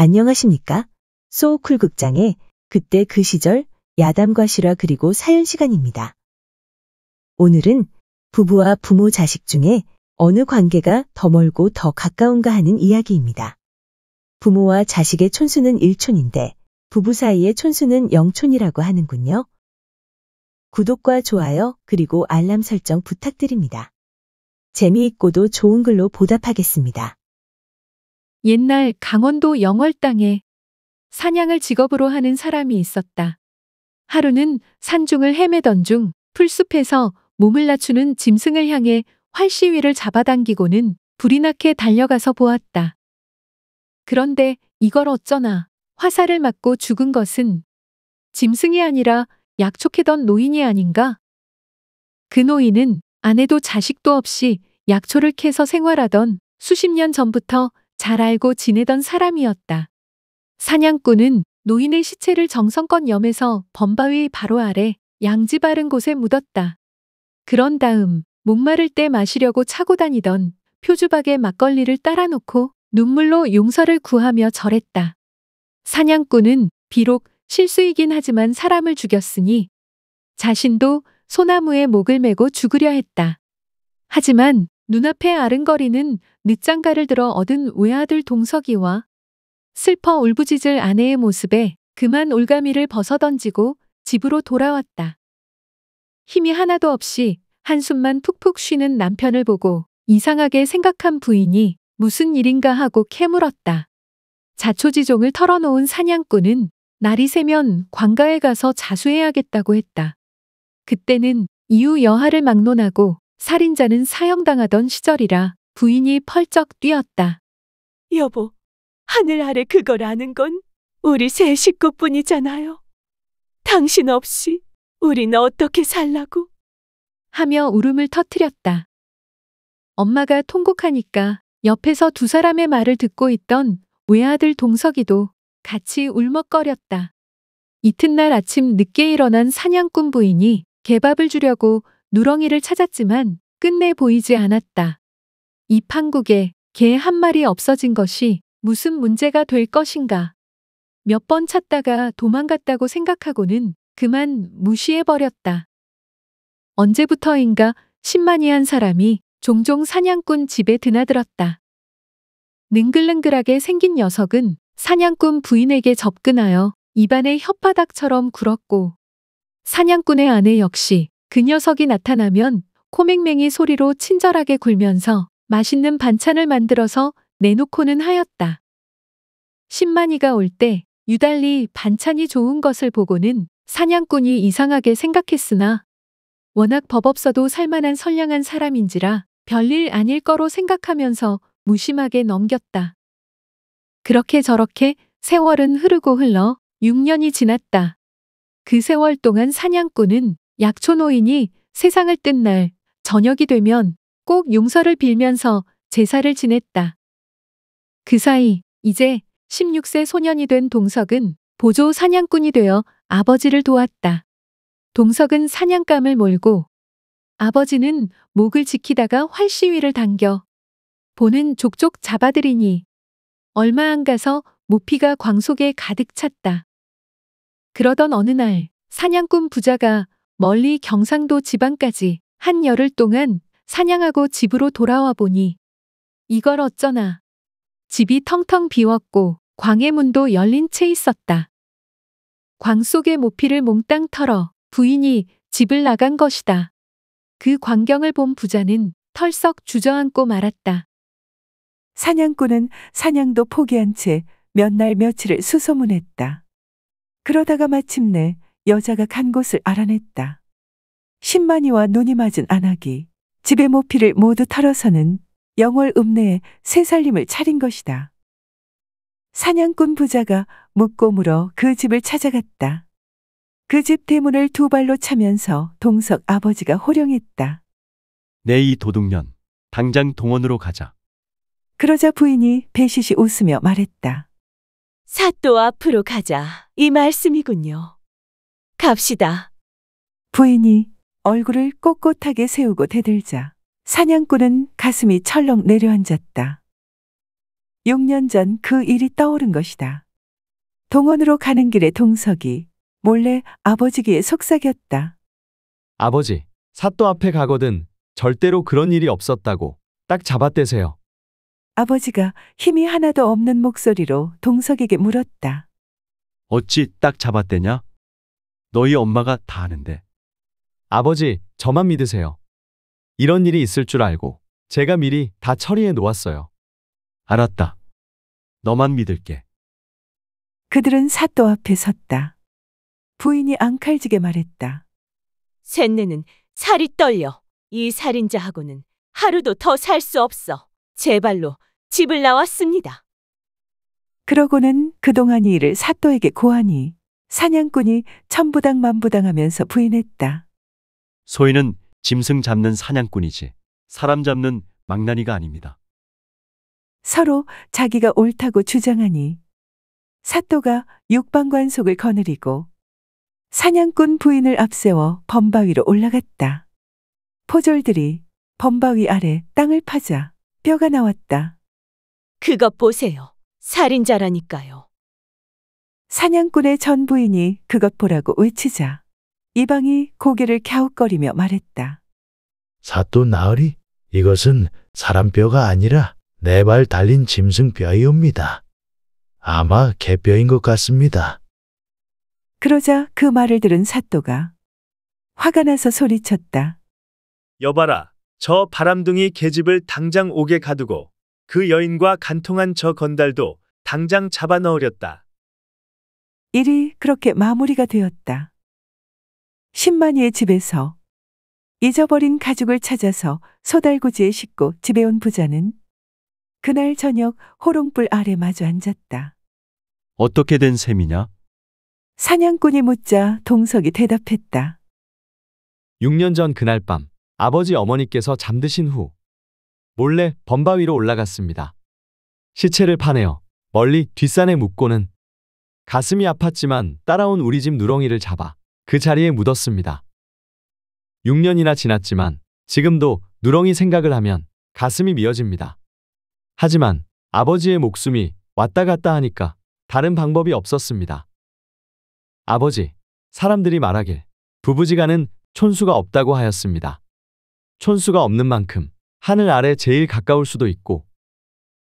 안녕하십니까? 소쿨 극장의 그때 그 시절 야담과 실화 그리고 사연 시간입니다. 오늘은 부부와 부모 자식 중에 어느 관계가 더 멀고 더 가까운가 하는 이야기입니다. 부모와 자식의 촌수는 1촌인데 부부 사이의 촌수는 0촌이라고 하는군요. 구독과 좋아요 그리고 알람 설정 부탁드립니다. 재미있고도 좋은 글로 보답하겠습니다. 옛날 강원도 영월 땅에 사냥을 직업으로 하는 사람이 있었다. 하루는 산중을 헤매던 중 풀숲에서 몸을 낮추는 짐승을 향해 활시위를 잡아당기고는 불이 나게 달려가서 보았다. 그런데 이걸 어쩌나 화살을 맞고 죽은 것은 짐승이 아니라 약초캐던 노인이 아닌가? 그 노인은 아내도 자식도 없이 약초를 캐서 생활하던 수십 년 전부터 잘 알고 지내던 사람이었다. 사냥꾼은 노인의 시체를 정성껏 염해서 범바위 바로 아래 양지 바른 곳에 묻었다. 그런 다음 목마를 때 마시려고 차고 다니던 표주박에 막걸리를 따라 놓고 눈물로 용서를 구하며 절했다. 사냥꾼은 비록 실수이긴 하지만 사람을 죽였으니 자신도 소나무에 목을 메고 죽으려 했다. 하지만 눈앞에 아른거리는 늦장가를 들어 얻은 외아들 동석이와 슬퍼 울부짖을 아내의 모습에 그만 올가미를 벗어던지고 집으로 돌아왔다. 힘이 하나도 없이 한숨만 푹푹 쉬는 남편을 보고 이상하게 생각한 부인이 무슨 일인가 하고 캐물었다. 자초지종을 털어놓은 사냥꾼은 날이 새면 관가에 가서 자수해야겠다고 했다. 그때는 이후 여하를 막론하고 살인자는 사형당하던 시절이라 부인이 펄쩍 뛰었다. 여보, 하늘 아래 그걸 아는 건 우리 세 식구뿐이잖아요. 당신 없이 우린 어떻게 살라고? 하며 울음을 터뜨렸다. 엄마가 통곡하니까 옆에서 두 사람의 말을 듣고 있던 외아들 동석이도 같이 울먹거렸다. 이튿날 아침 늦게 일어난 사냥꾼 부인이 개밥을 주려고 누렁이를 찾았지만 끝내 보이지 않았다. 이 판국에 개 한 마리 없어진 것이 무슨 문제가 될 것인가. 몇 번 찾다가 도망갔다고 생각하고는 그만 무시해버렸다. 언제부터인가 신만이한 사람이 종종 사냥꾼 집에 드나들었다. 능글능글하게 생긴 녀석은 사냥꾼 부인에게 접근하여 입안에 혓바닥처럼 굴었고 사냥꾼의 아내 역시 그 녀석이 나타나면 코맹맹이 소리로 친절하게 굴면서 맛있는 반찬을 만들어서 내놓고는 하였다. 신만이가 올 때 유달리 반찬이 좋은 것을 보고는 사냥꾼이 이상하게 생각했으나 워낙 법 없어도 살만한 선량한 사람인지라 별일 아닐 거로 생각하면서 무심하게 넘겼다. 그렇게 저렇게 세월은 흐르고 흘러 6년이 지났다. 그 세월 동안 사냥꾼은 약초 노인이 세상을 뜬 날 저녁이 되면 꼭 용서를 빌면서 제사를 지냈다. 그 사이 이제 16세 소년이 된 동석은 보조 사냥꾼이 되어 아버지를 도왔다. 동석은 사냥감을 몰고 아버지는 목을 지키다가 활시위를 당겨 보는 족족 잡아들이니 얼마 안 가서 모피가 광 속에 가득 찼다. 그러던 어느 날 사냥꾼 부자가 멀리 경상도 지방까지 한 열흘 동안 사냥하고 집으로 돌아와 보니 이걸 어쩌나 집이 텅텅 비웠고 광의 문도 열린 채 있었다. 광 속의 모피를 몽땅 털어 부인이 집을 나간 것이다. 그 광경을 본 부자는 털썩 주저앉고 말았다. 사냥꾼은 사냥도 포기한 채 몇 날 며칠을 수소문했다. 그러다가 마침내 여자가 간 곳을 알아냈다. 신만이와 눈이 맞은 안악이 집의 모피를 모두 털어서는 영월 읍내에 새 살림을 차린 것이다. 사냥꾼 부자가 묻고 물어 그 집을 찾아갔다. 그 집 대문을 두 발로 차면서 동석 아버지가 호령했다. 내 이 도둑년, 당장 동원으로 가자. 그러자 부인이 배시시 웃으며 말했다. 사또 앞으로 가자, 이 말씀이군요. 갑시다. 부인이 얼굴을 꼿꼿하게 세우고 대들자 사냥꾼은 가슴이 철렁 내려앉았다. 6년 전 그 일이 떠오른 것이다. 동원으로 가는 길에 동석이 몰래 아버지 귀에 속삭였다. 아버지, 사또 앞에 가거든 절대로 그런 일이 없었다고 딱 잡아떼세요. 아버지가 힘이 하나도 없는 목소리로 동석에게 물었다. 어찌 딱 잡았대냐? 너희 엄마가 다 아는데. 아버지, 저만 믿으세요. 이런 일이 있을 줄 알고 제가 미리 다 처리해 놓았어요. 알았다. 너만 믿을게. 그들은 사또 앞에 섰다. 부인이 앙칼지게 말했다. 셋내는 살이 떨려. 이 살인자하고는 하루도 더 살 수 없어. 제 발로 집을 나왔습니다. 그러고는 그동안 이 일을 사또에게 고하니 사냥꾼이 천부당만부당하면서 부인했다. 소인은 짐승 잡는 사냥꾼이지 사람 잡는 망나니가 아닙니다. 서로 자기가 옳다고 주장하니 사또가 육방관속을 거느리고 사냥꾼 부인을 앞세워 범바위로 올라갔다. 포졸들이 범바위 아래 땅을 파자 뼈가 나왔다. 그것 보세요. 살인자라니까요. 사냥꾼의 전 부인이 그것 보라고 외치자 이방이 고개를 갸웃거리며 말했다. 사또 나으리, 이것은 사람 뼈가 아니라 4발 달린 짐승 뼈이옵니다. 아마 개뼈인 것 같습니다. 그러자 그 말을 들은 사또가 화가 나서 소리쳤다. 여봐라, 저 바람둥이 계집을 당장 옥에 가두고 그 여인과 간통한 저 건달도 당장 잡아 넣으렸다. 일이 그렇게 마무리가 되었다. 신만이의 집에서 잊어버린 가죽을 찾아서 소달구지에 싣고 집에 온 부자는 그날 저녁 호롱불 아래 마주 앉았다. 어떻게 된 셈이냐? 사냥꾼이 묻자 동석이 대답했다. 6년 전 그날 밤 아버지 어머니께서 잠드신 후 몰래 범바위로 올라갔습니다. 시체를 파내어 멀리 뒷산에 묻고는 가슴이 아팠지만 따라온 우리 집 누렁이를 잡아 그 자리에 묻었습니다. 6년이나 지났지만 지금도 누렁이 생각을 하면 가슴이 미어집니다. 하지만 아버지의 목숨이 왔다 갔다 하니까 다른 방법이 없었습니다. 아버지, 사람들이 말하길 부부지간은 촌수가 없다고 하였습니다. 촌수가 없는 만큼 하늘 아래 제일 가까울 수도 있고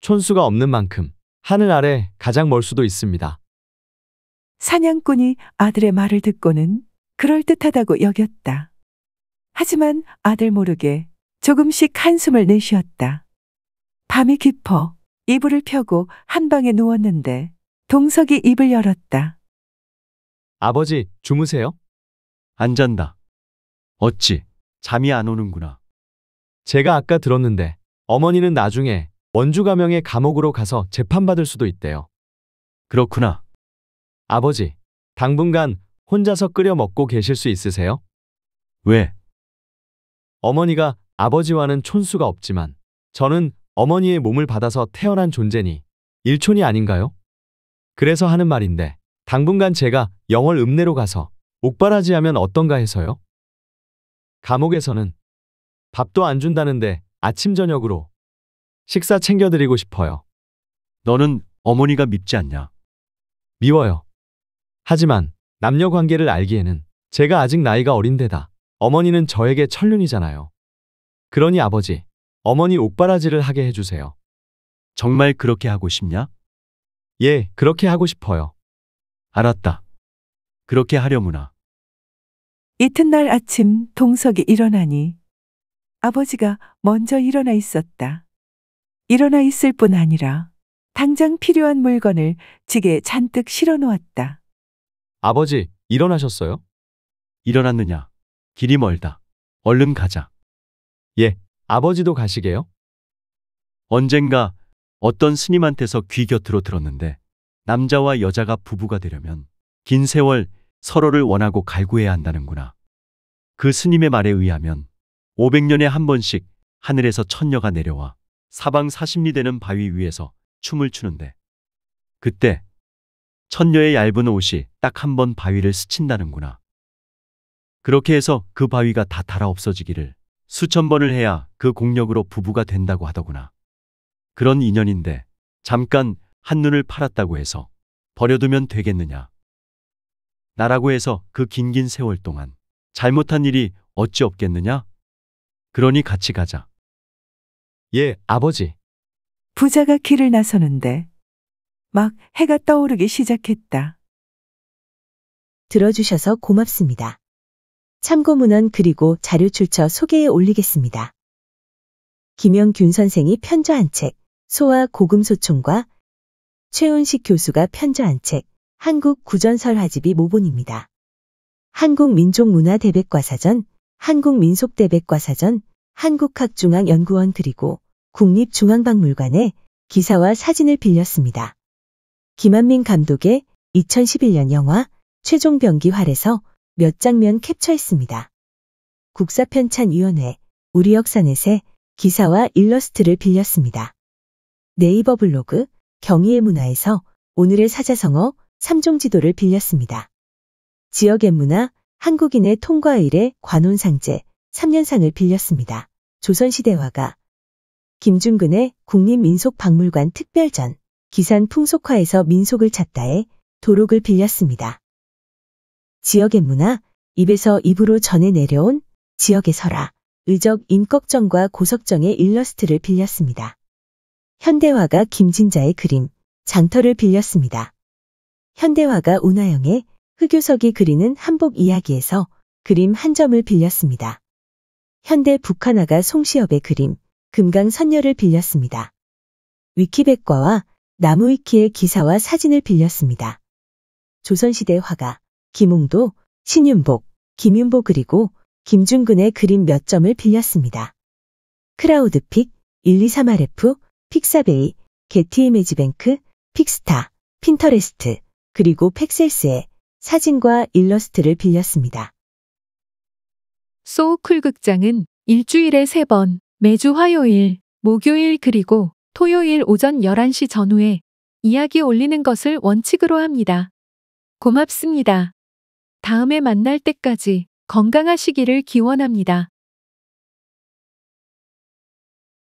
촌수가 없는 만큼 하늘 아래 가장 멀 수도 있습니다. 사냥꾼이 아들의 말을 듣고는 그럴듯하다고 여겼다. 하지만 아들 모르게 조금씩 한숨을 내쉬었다. 밤이 깊어 이불을 펴고 한 방에 누웠는데 동석이 입을 열었다. 아버지, 주무세요? 안 잔다. 어찌 잠이 안 오는구나. 제가 아까 들었는데 어머니는 나중에 원주가명의 감옥으로 가서 재판받을 수도 있대요. 그렇구나. 아버지, 당분간 혼자서 끓여 먹고 계실 수 있으세요? 왜? 어머니가 아버지와는 촌수가 없지만 저는 어머니의 몸을 받아서 태어난 존재니 일촌이 아닌가요? 그래서 하는 말인데 당분간 제가 영월 읍내로 가서 옥바라지하면 어떤가 해서요? 감옥에서는 밥도 안 준다는데 아침 저녁으로 식사 챙겨드리고 싶어요. 너는 어머니가 밉지 않냐? 미워요. 하지만 남녀 관계를 알기에는 제가 아직 나이가 어린데다 어머니는 저에게 천륜이잖아요. 그러니 아버지, 어머니 옥바라지를 하게 해주세요. 정말 그렇게 하고 싶냐? 예, 그렇게 하고 싶어요. 알았다. 그렇게 하려무나. 이튿날 아침 동석이 일어나니 아버지가 먼저 일어나 있었다. 일어나 있을 뿐 아니라 당장 필요한 물건을 지게에 잔뜩 실어 놓았다. 아버지, 일어나셨어요? 일어났느냐? 길이 멀다. 얼른 가자. 예, 아버지도 가시게요? 언젠가 어떤 스님한테서 귀 곁으로 들었는데 남자와 여자가 부부가 되려면 긴 세월 서로를 원하고 갈구해야 한다는구나. 그 스님의 말에 의하면 500년에 한 번씩 하늘에서 천녀가 내려와 사방 40리 되는 바위 위에서 춤을 추는데 그때 천녀의 얇은 옷이 딱 한 번 바위를 스친다는구나. 그렇게 해서 그 바위가 다 닳아 없어지기를 수천 번을 해야 그 공력으로 부부가 된다고 하더구나. 그런 인연인데 잠깐 한눈을 팔았다고 해서 버려두면 되겠느냐. 나라고 해서 그 긴 세월 동안 잘못한 일이 어찌 없겠느냐? 그러니 같이 가자. 예, 아버지. 부자가 길을 나서는데 막 해가 떠오르기 시작했다. 들어주셔서 고맙습니다. 참고문헌 그리고 자료 출처 소개에 올리겠습니다. 김영균 선생이 편저한 책, 소와 고금소총과 최운식 교수가 편저한 책, 한국 구전설화집이 모본입니다. 한국민족문화대백과사전, 한국민속대백과사전, 한국학중앙연구원 그리고 국립중앙박물관의 기사와 사진을 빌렸습니다. 김한민 감독의 2011년 영화 최종병기활에서 몇 장면 캡처했습니다. 국사편찬위원회 우리 역사넷의 기사와 일러스트를 빌렸습니다. 네이버 블로그 경희의 문화에서 오늘의 사자성어 3종 지도를 빌렸습니다. 지역의 문화 한국인의 통과의일의 관혼상제 3년상을 빌렸습니다. 조선시대 화가 김중근의 국립민속박물관 특별전 기산 풍속화에서 민속을 찾다의 도록을 빌렸습니다. 지역의 문화 입에서 입으로 전해 내려온 지역의 설화 의적 임꺽정과 고석정의 일러스트를 빌렸습니다. 현대화가 김진자의 그림 장터를 빌렸습니다. 현대화가 운하영의 흑요석이 그리는 한복 이야기에서 그림 한 점을 빌렸습니다. 현대 북한화가 송시엽의 그림 금강선녀를 빌렸습니다. 위키백과와 나무위키의 기사와 사진을 빌렸습니다. 조선시대 화가 김홍도, 신윤복, 김윤보 그리고 김중근의 그림 몇 점을 빌렸습니다. 크라우드픽, 123RF, 픽사베이, 게티이미지뱅크, 픽스타, 핀터레스트, 그리고 팩셀스의 사진과 일러스트를 빌렸습니다. 소우쿨 극장은 일주일에 3번, 매주 화요일, 목요일 그리고 토요일 오전 11시 전후에 이야기 올리는 것을 원칙으로 합니다. 고맙습니다. 다음에 만날 때까지 건강하시기를 기원합니다.